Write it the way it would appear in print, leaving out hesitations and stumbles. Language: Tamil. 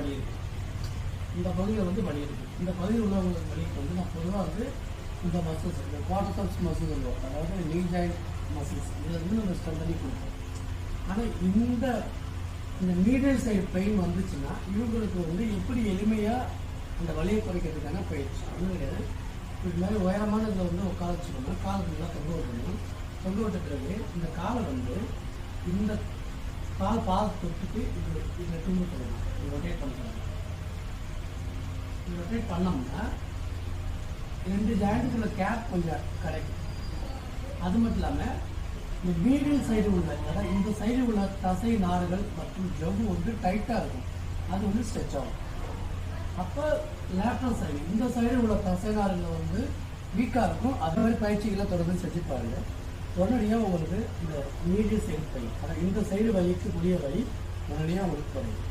வலி இருக்குது, இந்த பகுதியில் வந்து வலி இருக்குது, இந்த பகுதியில் உள்ளவங்களுக்கு வலிக்கு வந்து நான் பொதுவாக வந்து இந்த மசில்ஸ், இந்த குவாட்ரிசெப்ஸ் மசில் சொல்லுவோம், அதாவது நீ ஜாயிண்ட் மசில்ஸ், இதில் வந்து நம்ம ஸ்ட்ரென்த் பண்ணி கொடுப்போம். ஆனால் இந்த மீடியல் சைடு பெயின் வந்துச்சுன்னா இவங்களுக்கு வந்து எப்படி எளிமையாக அந்த வலியை குறைக்கிறதுக்கான பயிற்சி ஒன்றும் கிடையாது. இது மாதிரி உயரமான இதில் வந்து உட்கார வச்சுக்கணும், காலை நல்லா தொங்க விட்டணும். தொங்க விட்ட பிறகு இந்த காலை வந்து இந்த கால் பாதத்தை தொட்டுட்டு இதில் தூங்க சொல்லணும், இது ரொட்டேட் பண்ண இது ரொட்டேட் பண்ணோம்னா 2 ஜாயிண்ட்டுக்குள்ள கேப் கொஞ்சம் கிடைக்கும். அது மட்டும் இல்லாமல் இந்த மீடியல் சைடு உள்ள, அதாவது இந்த சைடு உள்ள தசை நார்கள் மற்றும் ஜவ்வு வந்து டைட்டாக இருக்கும், அது வந்து ஸ்ட்ரெச் ஆகும். அப்போ லேட்டரல் சைடு, இந்த சைடு உள்ள தசை நார்கள் வந்து வீக்காக இருக்கும். அது மாதிரி பயிற்சிகளை தொடர்ந்து செஞ்சு பாருங்க. உடனடியாக உங்களுக்கு இந்த மீடியல் சைடு பெயின், அதாவது இந்த சைடு வலிக்கு முடிய வலி உடனடியாக உங்களுக்கு குறையும்.